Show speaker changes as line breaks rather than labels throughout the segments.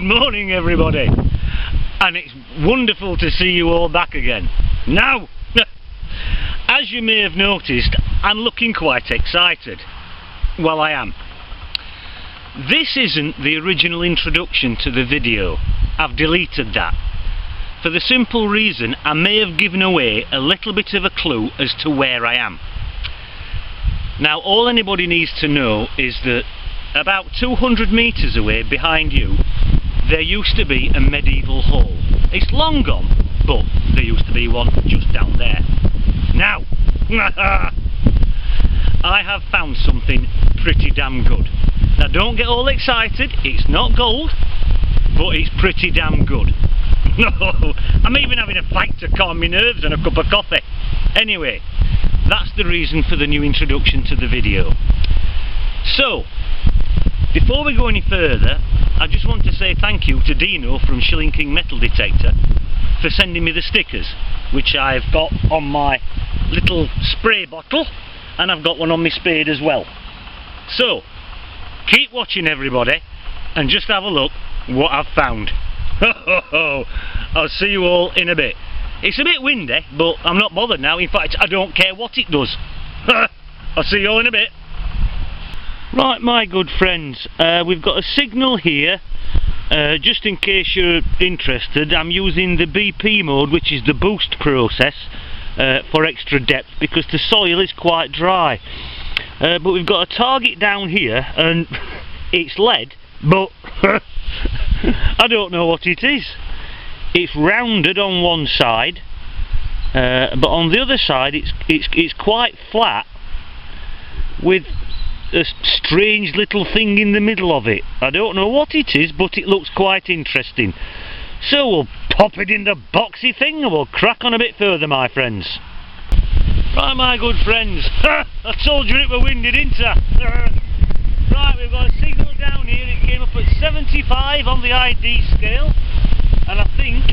morning everybody, and it's wonderful to see you all back again. Now, as you may have noticed, I'm looking quite excited. Well, I am. This isn't the original introduction to the video. I've deleted that. For the simple reason I may have given away a little bit of a clue as to where I am. Now, all anybody needs to know is that about 200 metres away behind you, there used to be a medieval hall. It's long gone, but there used to be one just down there. Now, I have found something pretty damn good. Now, don't get all excited, it's not gold, but it's pretty damn good. I'm even having a fight to calm my nerves and a cup of coffee. Anyway, that's the reason for the new introduction to the video. So, before we go any further, I just want to say thank you to Dino from Shilling King Metal Detector for sending me the stickers, which I've got on my little spray bottle, and I've got one on my spade as well. So, keep watching everybody, and just have a look what I've found. I'll see you all in a bit. It's a bit windy, but I'm not bothered now. In fact, I don't care what it does. I'll see you all in a bit. Right, my good friends, we've got a signal here. Just in case you're interested, I'm using the BP mode, which is the boost process, for extra depth, because the soil is quite dry. But we've got a target down here, and it's lead, but I don't know what it is. It's rounded on one side, but on the other side it's quite flat, with a strange little thing in the middle of it. I don't know what it is, but it looks quite interesting. So we'll pop it in the boxy thing and we'll crack on a bit further, my friends. Right, my good friends, I told you it were windy, didn't I? Right, we've got a signal down here. It came up at 75 on the ID scale, and I think,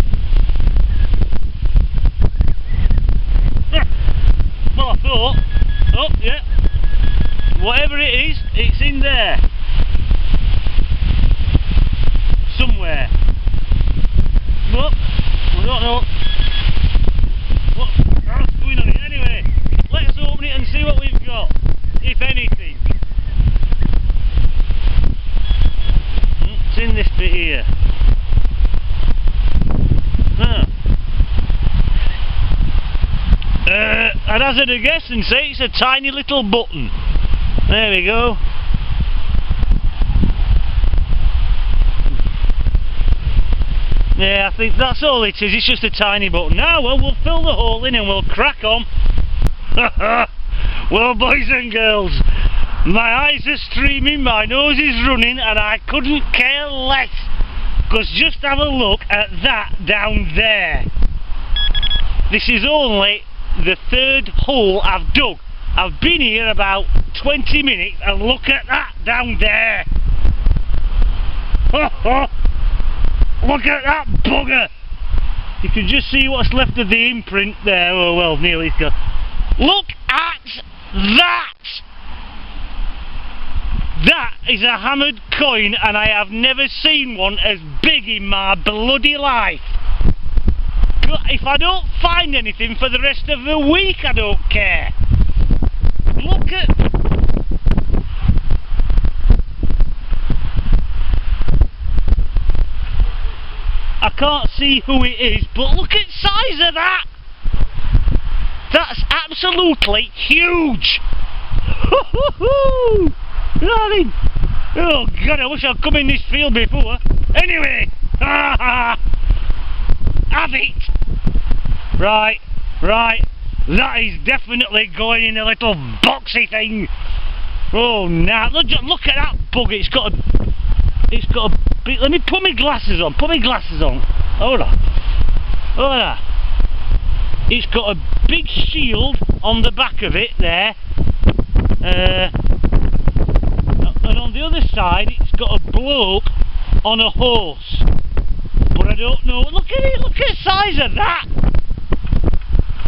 well, I thought, oh yeah, whatever it is, it's in there somewhere. But I don't know what's going on here. Anyway, let's open it and see what we've got, if anything. It's in this bit here. I'd hazard a guess and say it's a tiny little button. There we go. Yeah, I think that's all it is. It's just a tiny button. Now, well, we'll fill the hole in and we'll crack on. Well, boys and girls, my eyes are streaming, my nose is running, and I couldn't care less. Because just have a look at that down there. This is only the third hole I've dug. I've been here about 20 minutes, and look at that down there. Look at that bugger. You can just see what's left of the imprint there. Oh well, nearly gone. Look at that. That is a hammered coin, and I have never seen one as big in my bloody life. If I don't find anything for the rest of the week, I don't care. Look at... I can't see who it is, but look at the size of that. That's absolutely huge. Darling. Oh God, I wish I'd come in this field before. Anyway, have it. Right, that is definitely going in a little boxy thing. Oh, now look at that bug. It's got a big, let me put my glasses on. Hold on. It's got a big shield on the back of it there, and on the other side it's got a bloke on a horse, but I don't know. Look at it, look at the size of that.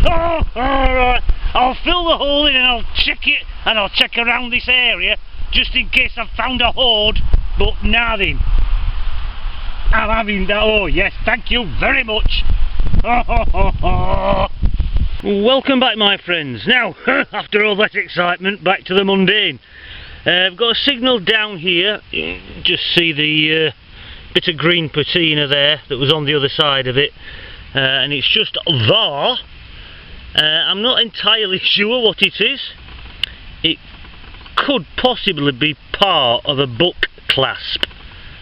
Alright, I'll fill the hole in and I'll check it, and I'll check around this area just in case I've found a hoard, but nothing. I'm having that. Oh yes, thank you very much. Welcome back, my friends. Now, after all that excitement, back to the mundane. I've got a signal down here. Just see the bit of green patina there that was on the other side of it, and it's just there. I'm not entirely sure what it is. It could possibly be part of a book clasp,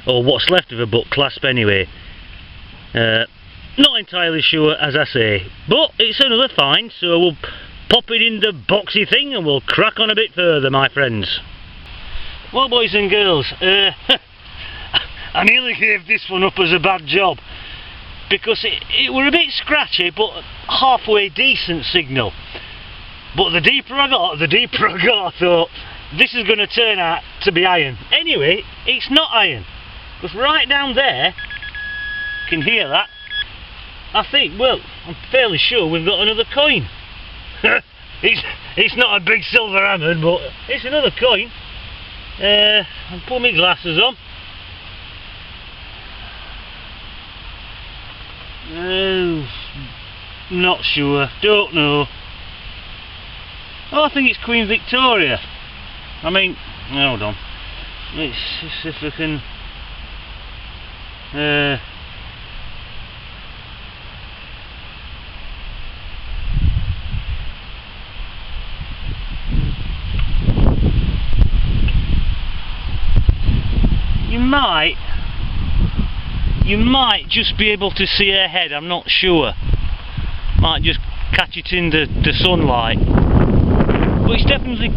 or what's left of a book clasp anyway. Not entirely sure, as I say, but it's another find, so we'll pop it in the boxy thing and we'll crack on a bit further, my friends. Well, boys and girls, I nearly gave this one up as a bad job, because it were a bit scratchy but halfway decent signal. But the deeper I got, I thought this is going to turn out to be iron. Anyway, it's not iron, because right down there, you can hear that. I think, well, I'm fairly sure we've got another coin. It's not a big silver hammer, but it's another coin. I'll put my glasses on. Not sure, don't know. Oh, I think it's Queen Victoria. I mean, hold on. Let's see if I can. You might just be able to see her head, I'm not sure. Might just catch it in the sunlight. But it's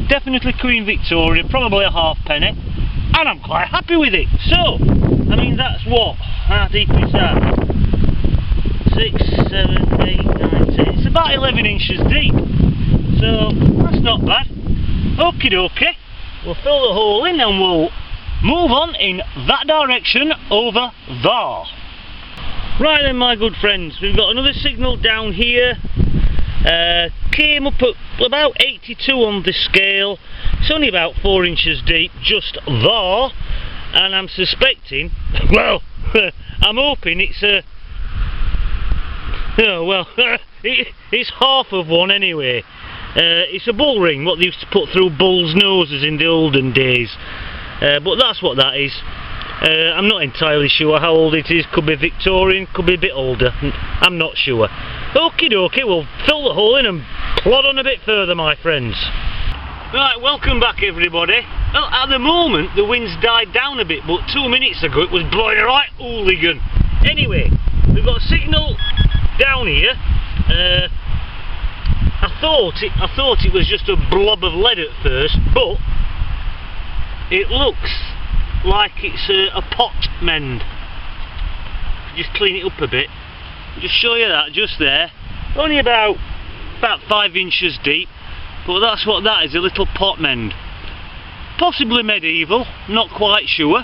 definitely Queen Victoria, probably a halfpenny, and I'm quite happy with it. So, I mean, that's what? How deep is that? 6, 7, 8, 9, 10. It's about 11 inches deep. So, that's not bad. Okie dokie. We'll fill the hole in and we'll move on in that direction over there. Right then, my good friends, we've got another signal down here. Came up at about 82 on the scale. It's only about 4 inches deep, just there. And I'm suspecting, well, I'm hoping it's it's half of one anyway. It's a bull ring, what they used to put through bulls' noses in the olden days. But that's what that is. I'm not entirely sure how old it is. Could be Victorian, could be a bit older. I'm not sure. Okie dokie, we'll fill the hole in and plod on a bit further, my friends. Right, welcome back everybody. Well, at the moment the wind's died down a bit, but 2 minutes ago it was blowing a right hooligan. Anyway, we've got a signal down here. I thought it was just a blob of lead at first, but it looks like it's a pot mend. Just clean it up a bit. Just show you that just there. Only about 5 inches deep, but that's what that is, a little pot mend. Possibly medieval, not quite sure.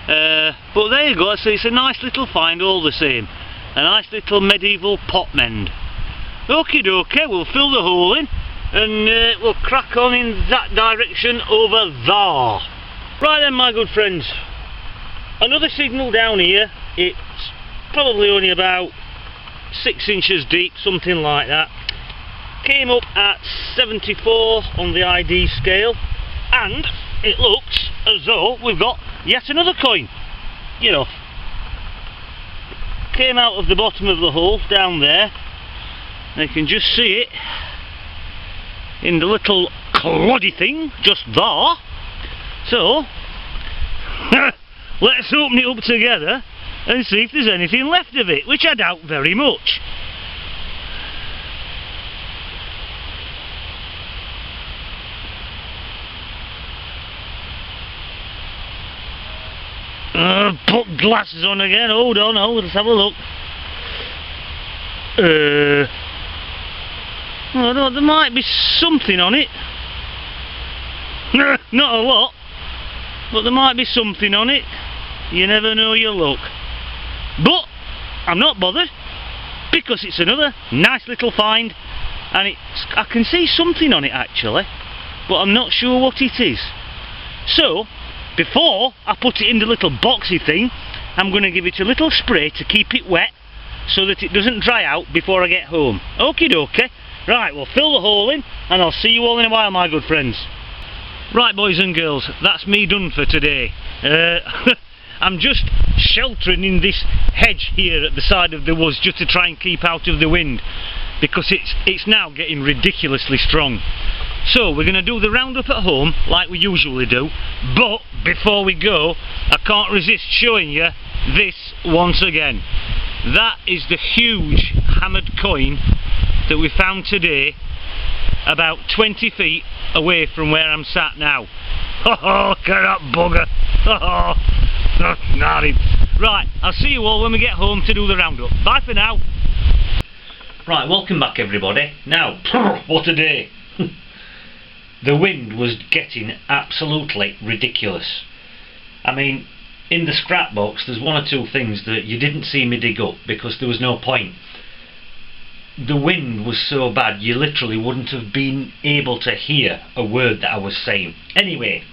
But there you go, so it's a nice little find all the same. A nice little medieval pot mend. Okie dokie, we'll fill the hole in and we'll crack on in that direction over there. Right then, my good friends, another signal down here. It's probably only about 6 inches deep, something like that. Came up at 74 on the ID scale, and it looks as though we've got yet another coin. You know, came out of the bottom of the hole down there. You can just see it in the little cloddy thing just there. So let's open it up together and see if there's anything left of it, which I doubt very much. Put glasses on again. Hold on, let's have a look. Oh, there might be something on it. Not a lot, but there might be something on it. You never know your luck. But I'm not bothered, because it's another nice little find, and I can see something on it actually, but I'm not sure what it is. So before I put it in the little boxy thing, I'm going to give it a little spray to keep it wet so that it doesn't dry out before I get home. Okie dokie. Right, we'll fill the hole in and I'll see you all in a while, my good friends. Right, boys and girls, that's me done for today. I'm just sheltering in this hedge here at the side of the woods just to try and keep out of the wind, because it's now getting ridiculously strong. So we're going to do the roundup at home like we usually do, but before we go I can't resist showing you this once again. That is the huge hammered coin that we found today about 20 feet away from where I'm sat now. Oh, look at that bugger. Oh, gnarly. Right, I'll see you all when we get home to do the roundup. Bye for now. Right, welcome back everybody. Now, what a day. The wind was getting absolutely ridiculous. I mean, in the scrap box there's one or two things that you didn't see me dig up because there was no point. The wind was so bad you literally wouldn't have been able to hear a word that I was saying. Anyway,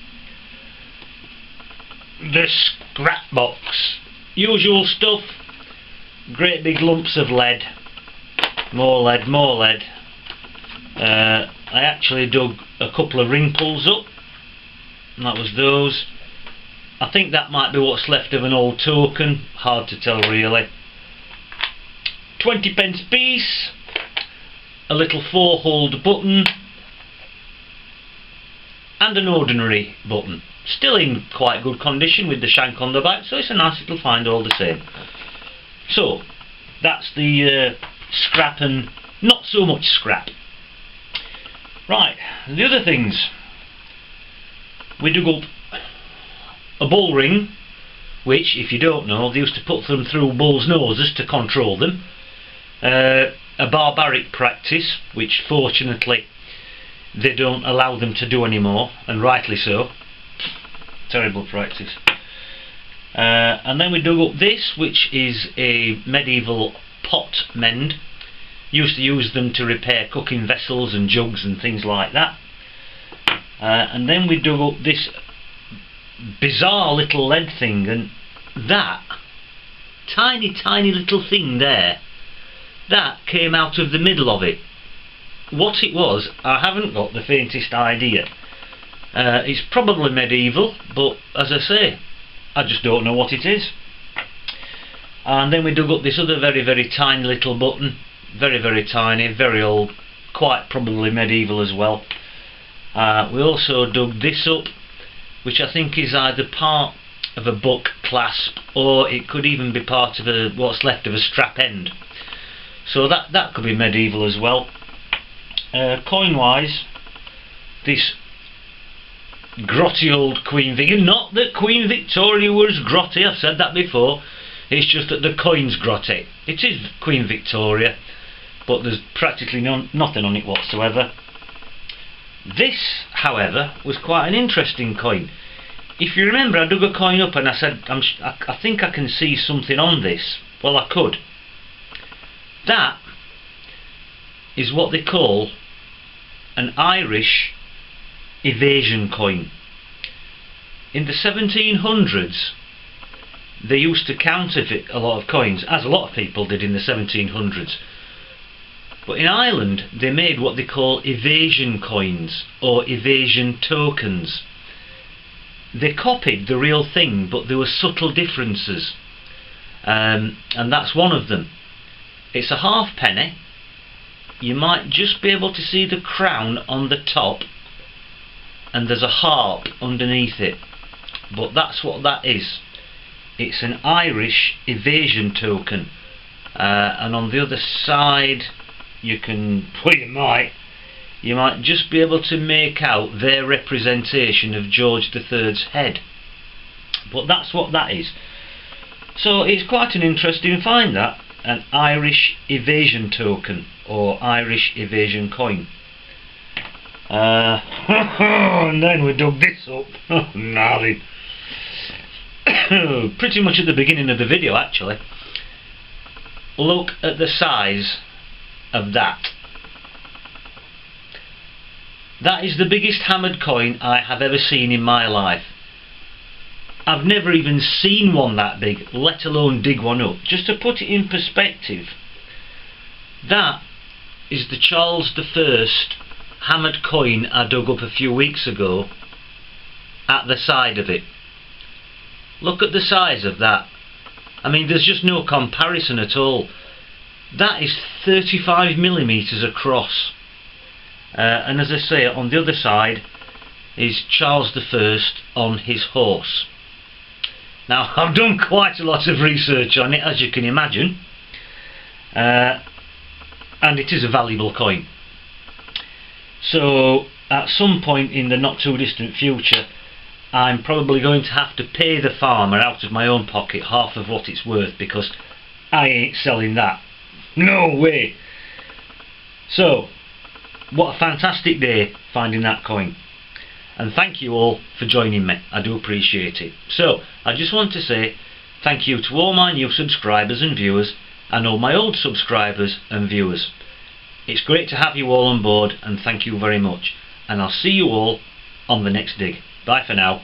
the scrap box. Usual stuff. Great big lumps of lead. More lead, more lead. I actually dug a couple of ring pulls up, and that was those. I think that might be what's left of an old token, hard to tell really. 20p piece, a little 4-holed button, and an ordinary button. Still in quite good condition with the shank on the back, so it's a nice little find all the same. So, that's the scrap and not so much scrap. Right, the other things. We dug up a bull ring, which, if you don't know, they used to put them through bulls' noses to control them. A barbaric practice, which fortunately they don't allow them to do anymore, and rightly so. Terrible practice. And then we dug up this, which is a medieval pot mend. Used to use them to repair cooking vessels and jugs and things like that. And then we dug up this bizarre little lead thing, and that tiny little thing there, that came out of the middle of it. What it was, I haven't got the faintest idea. It's probably medieval, but as I say, I just don't know what it is. And then we dug up this other very tiny little button. Very tiny, very old, quite probably medieval as well. We also dug this up, which I think is either part of a book clasp, or it could even be part of what's left of a strap end. So that could be medieval as well. Coin wise, this grotty old Queen Victoria. Not that Queen Victoria was grotty, I've said that before. It's just that the coin's grotty. It is Queen Victoria, but there's practically nothing on it whatsoever. This, however, was quite an interesting coin. If you remember, I dug a coin up and I said, I think I can see something on this. Well, I could. That is what they call an Irish evasion coin. In the 1700s, they used to counterfeit a lot of coins, as a lot of people did in the 1700s. But in Ireland, they made what they call evasion coins, or evasion tokens. They copied the real thing, but there were subtle differences. And that's one of them. It's a halfpenny. You might just be able to see the crown on the top, and there's a harp underneath it. But that's what that is. It's an Irish evasion token. And on the other side, you might just be able to make out their representation of George III's head. But that's what that is. So it's quite an interesting find, that. An Irish evasion token, or Irish evasion coin. And then we dug this up. Gnarly. Pretty much at the beginning of the video, actually. Look at the size of that. That is the biggest hammered coin I have ever seen in my life. I've never even seen one that big, let alone dig one up. Just to put it in perspective, that is the Charles I hammered coin I dug up a few weeks ago at the side of it. Look at the size of that. I mean, there's just no comparison at all. That is 35mm across. And as I say, on the other side is Charles I on his horse. Now, I've done quite a lot of research on it, as you can imagine, and it is a valuable coin. So at some point in the not too distant future, I'm probably going to have to pay the farmer out of my own pocket half of what it's worth, because I ain't selling that. No way. So what a fantastic day finding that coin, and thank you all for joining me. I do appreciate it. So I just want to say thank you to all my new subscribers and viewers, and all my old subscribers and viewers. It's great to have you all on board, and thank you very much, and I'll see you all on the next dig. Bye for now.